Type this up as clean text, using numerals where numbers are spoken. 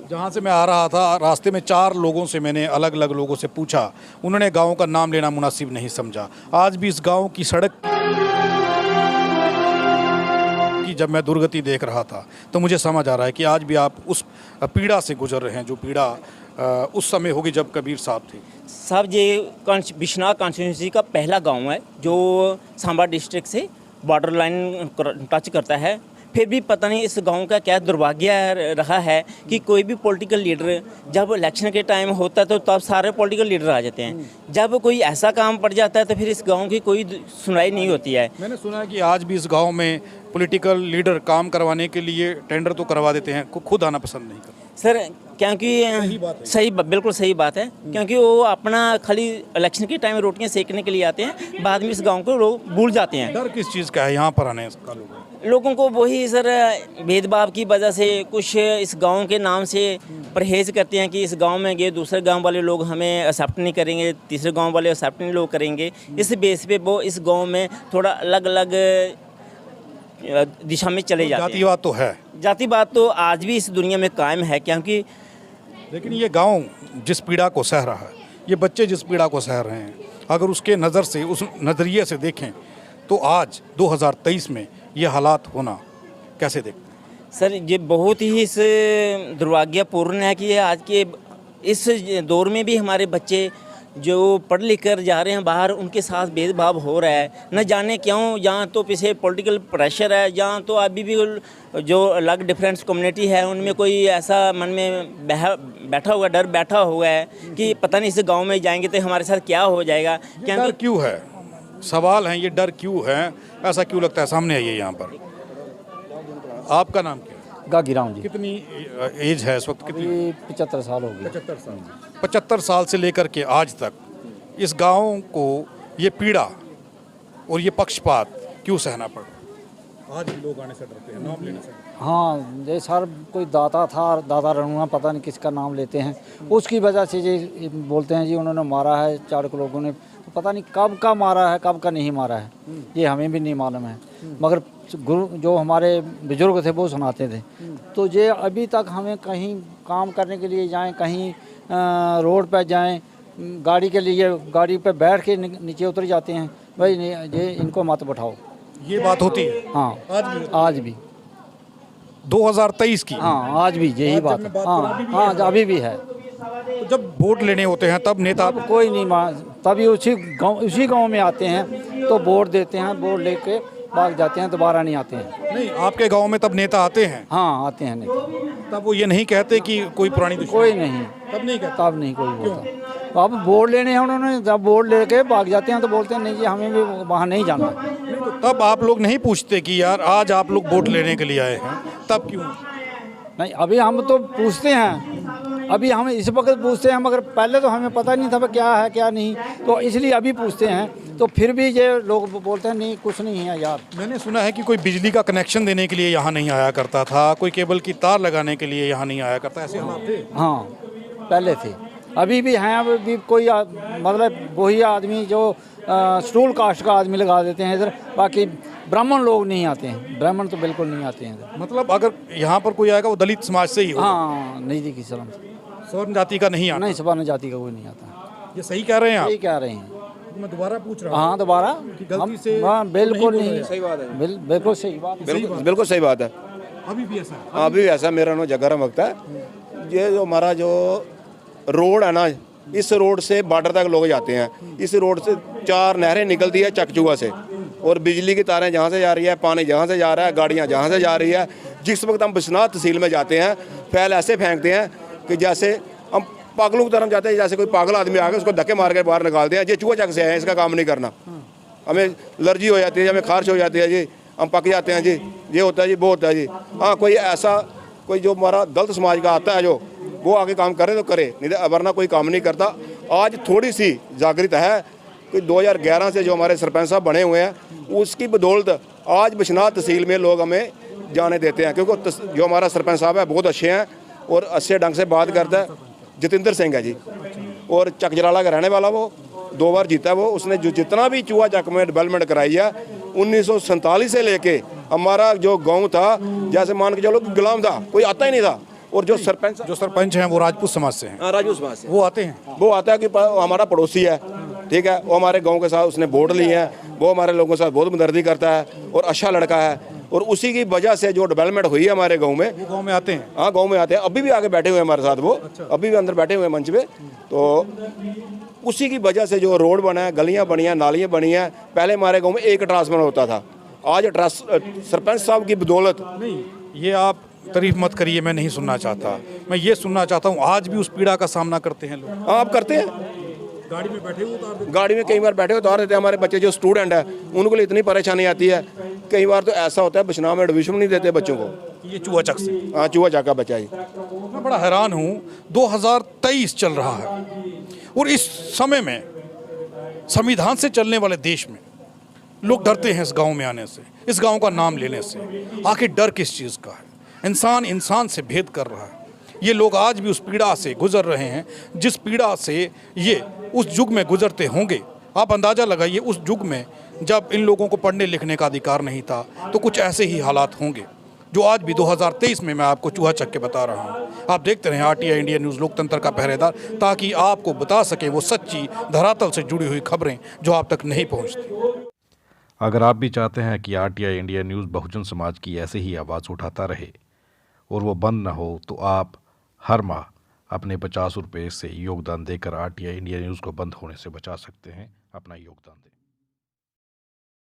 जहाँ से मैं आ रहा था, रास्ते में 4 लोगों से मैंने अलग अलग लोगों से पूछा, उन्होंने गांव का नाम लेना मुनासिब नहीं समझा। आज भी इस गांव की सड़क की जब मैं दुर्गति देख रहा था तो मुझे समझ आ रहा है कि आज भी आप उस पीड़ा से गुजर रहे हैं जो पीड़ा उस समय होगी जब कबीर साहब थे। साहब ये बिश्नाह कॉन्स्टिट्यूंसी का पहला गांव है जो सांबा डिस्ट्रिक्ट से बॉर्डर लाइन टच करता है। फिर भी पता नहीं इस गांव का क्या दुर्भाग्य रहा है कि कोई भी पॉलिटिकल लीडर जब इलेक्शन के टाइम होता है तो तब सारे पॉलिटिकल लीडर आ जाते हैं। जब कोई ऐसा काम पड़ जाता है तो फिर इस गांव की कोई सुनवाई नहीं होती है। मैंने सुना है कि आज भी इस गांव में पॉलिटिकल लीडर काम करवाने के लिए टेंडर तो करवा देते हैं, खुद आना पसंद नहीं करते सर, क्योंकि बिल्कुल सही बात है, क्योंकि वो अपना खाली इलेक्शन के टाइम रोटियां सेकने के लिए आते हैं, बाद में इस गांव को लोग भूल जाते हैं। डर किस चीज़ का है यहाँ पर आने का? लोगों को वही सर भेदभाव की वजह से कुछ इस गांव के नाम से परहेज करते हैं कि इस गांव में ये दूसरे गांव वाले लोग हमें एक्सेप्ट नहीं करेंगे, तीसरे गांव वाले एक्सेप्ट नहीं लोग करेंगे। इस बेस पे वो इस गांव में थोड़ा अलग अलग दिशा में चले जाते हैं। जातिवाद तो है, जातिवाद तो आज भी इस दुनिया में कायम है, क्योंकि लेकिन ये गांव जिस पीड़ा को सह रहा है, ये बच्चे जिस पीड़ा को सह रहे हैं, अगर उसके नज़र से, उस नज़रिए से देखें तो आज 2023 में ये हालात होना कैसे देखते हैं? सर ये बहुत ही इस दुर्भाग्यपूर्ण है कि आज के इस दौर में भी हमारे बच्चे जो पढ़ लिख कर जा रहे हैं बाहर, उनके साथ भेदभाव हो रहा है। न जाने क्यों, यहाँ तो पीछे पॉलिटिकल प्रेशर है, यहाँ तो अभी भी जो अलग डिफरेंस कम्युनिटी है उनमें कोई ऐसा मन में बैठा हुआ डर बैठा हुआ है कि पता नहीं इस गांव में जाएंगे तो हमारे साथ क्या हो जाएगा। डर क्यों है? सवाल है, ये डर क्यों है? ऐसा क्यों लगता है? सामने आइए यहाँ पर। आपका नाम क्या है? गागीराम जी। कितनी एज है इस वक्त? कितनी? 75 साल हो गए। 75 साल से लेकर के आज तक इस गांव को ये पीड़ा और ये पक्षपात क्यों सहना पड़ा? आज भी लोग आने से डरते हैं, नाम लेने से डरते हैं। हाँ, ये सर कोई दाता था, दादा रणुआ, पता नहीं किसका नाम लेते हैं, उसकी वजह से ये बोलते हैं जी उन्होंने मारा है 4 लोगों ने। तो पता नहीं कब का मारा है, कब का नहीं मारा है, ये हमें भी नहीं मालूम है, मगर गुरु जो हमारे बुजुर्ग थे वो सुनाते थे। तो ये अभी तक हमें कहीं काम करने के लिए जाएं, कहीं रोड पर जाएं, गाड़ी के लिए गाड़ी पे बैठ के नीचे उतर जाते हैं, भाई नहीं ये इनको मत बैठाओ। ये बात होती है? हाँ, आज भी 2023 की? हाँ, आज भी यही बात है। हाँ, अभी भी है। तो जब वोट लेने होते हैं तब नेता कोई नहीं तभी उसी गांव में आते हैं तो वोट देते हैं, वोट लेके भाग जाते हैं, दोबारा नहीं आते हैं। नहीं, आपके गांव में तब नेता आते हैं? हाँ, आते हैं नेता। तब वो ये नहीं कहते कि कोई पुरानी दुश्मनी? कोई नहीं, तब नहीं कहते? तब नहीं कोई बोलता। अब वोट लेने हैं उन्होंने, जब वोट लेके भाग जाते हैं तो बोलते हैं नहीं जी हमें भी वहाँ नहीं जाना। तो तब आप लोग नहीं पूछते कि यार आज आप लोग वोट लेने के लिए आए हैं, तब क्यों? नहीं, अभी हम तो पूछते हैं, अभी हम इस वक्त पूछते हैं, मगर पहले तो हमें पता नहीं था क्या है क्या नहीं, तो इसलिए अभी पूछते हैं। तो फिर भी ये लोग बोलते हैं नहीं कुछ नहीं है यार। मैंने सुना है कि कोई बिजली का कनेक्शन देने के लिए यहाँ नहीं आया करता था, कोई केबल की तार लगाने के लिए यहाँ नहीं आया करता, ऐसे हालात थे? हाँ, पहले थे, अभी भी हैं। अभी भी कोई मतलब वही आदमी जो स्टूल कास्ट का आदमी लगा देते हैं इधर, बाकी ब्राह्मण लोग नहीं आते हैं, ब्राह्मण तो बिल्कुल नहीं आते हैं इधर। मतलब अगर यहाँ पर कोई आएगा वो दलित समाज से ही होगा? हाँ, नहीं जी, किसी स्वर्ण जाति का नहीं आता? नहीं, सवर्ण जाति का कोई नहीं आता। ये सही कह रहे हैं आप? सही कह रहे हैं। मैं दोबारा पूछ रहा हूँ। हाँ, दोबारा गलती से? हाँ, बिल्कुल नहीं, सही बात है, बिल्कुल सही बात, बिल्कुल सही बात है। अभी भी ऐसा है? हाँ, अभी भी ऐसा। मेरा नाम जगाराम भक्त है। ये जो हमारा जो रोड है ना, इस रोड से बॉर्डर तक लोग जाते हैं। इस रोड से 4 नहरें निकलती है चकचुआ से, और बिजली की तारें जहाँ से जा रही है, पानी जहाँ से जा रहा है, गाड़ियाँ जहाँ से जा रही है। जिस वक्त हम बिश्नाह तहसील में जाते हैं, फैल ऐसे फेंकते हैं कि जैसे हम पागलों की तरफ जाते हैं, जैसे कोई पागल आदमी आके उसको धक्के मार के बाहर निकालते हैं। ये चूहा चक से है, इसका काम नहीं करना। हमें एलर्जी हो जाती है, हमें खारिश हो जाती है जी, हम पक जाते हैं जी, ये होता है जी, वो होता है जी। हाँ, कोई ऐसा कोई जो हमारा दलित समाज का आता है जो वो आगे काम करे तो करे, नहीं तो वरना कोई काम नहीं करता। आज थोड़ी सी जागृत है कि 2011 से जो हमारे सरपंच साहब बने हुए हैं, उसकी बदौलत आज बिश्नाह तहसील में लोग हमें जाने देते हैं, क्योंकि जो हमारा सरपंच साहब है बहुत अच्छे हैं और अच्छे ढंग से बात करता है। जतिंदर सिंह है जी, और चकजराला का रहने वाला, वो 2 बार जीता। वो उसने जो जितना भी चूहा चक में डेवलपमेंट कराई है 1947 से लेके हमारा जो गांव था, जैसे मान के चलो गुलाम था, कोई आता ही नहीं था, और जो सरपंच जो सरपंच हैं वो राजपूत समाज से हैं, हाँ, राजू समाज से वो आते हैं। वो आता है कि हमारा पड़ोसी है, ठीक है, वो हमारे गांव के साथ उसने वोट लिए हैं, वो हमारे लोगों के साथ बहुत हमदर्दी करता है और अच्छा लड़का है, और उसी की वजह से जो डेवलपमेंट हुई है हमारे गांव में, वो गांव में आते हैं। हाँ गांव में आते हैं, अभी भी आके बैठे हुए हैं हमारे साथ वो, अभी भी अंदर बैठे हुए हैं मंच पे। तो उसी की वजह से जो रोड बना है, गलियां बनी हैं, नालियाँ बनी हैं। पहले हमारे गाँव में एक ट्रांसफार्मर होता था, आज सरपंच साहब की बदौलत। नहीं, ये आप तारीफ मत करिए, मैं नहीं सुनना चाहता। मैं ये सुनना चाहता हूँ, आज भी उस पीड़ा का सामना करते हैं लोग। हाँ आप करते हैं, गाड़ी में बैठे हुए उतार देते गाड़ी में कई बार बैठे उतार देते हैं। हमारे बच्चे जो स्टूडेंट है उनको लिए इतनी परेशानी आती है, कई बार तो ऐसा होता है बचनाव में एडमिशन नहीं देते बच्चों को। हैं। ये चूहा चक से हाँ चूहा चाका बच्चा ही। मैं बड़ा हैरान हूँ, 2023 चल रहा है और इस समय में संविधान से चलने वाले देश में लोग डरते हैं इस गांव में आने से, इस गांव का नाम लेने से। आखिर डर किस चीज़ का है? इंसान इंसान से भेद कर रहा है। ये लोग आज भी उस पीड़ा से गुजर रहे हैं जिस पीड़ा से ये उस युग में गुजरते होंगे। आप अंदाज़ा लगाइए, उस युग में जब इन लोगों को पढ़ने लिखने का अधिकार नहीं था तो कुछ ऐसे ही हालात होंगे जो आज भी 2023 में मैं आपको चूहा चक के बता रहा हूँ। आप देखते रहें RTI इंडिया न्यूज़, लोकतंत्र का पहरेदार, ताकि आपको बता सकें वो सच्ची धरातल से जुड़ी हुई खबरें जो आप तक नहीं पहुँचती। अगर आप भी चाहते हैं कि RTI India news Bahujan Samaj की ऐसे ही आवाज़ उठाता रहे और वो बंद न हो, तो आप हर माह अपने 50 रुपये से योगदान देकर RTI इंडिया न्यूज़ को बंद होने से बचा सकते हैं। अपना योगदान दें।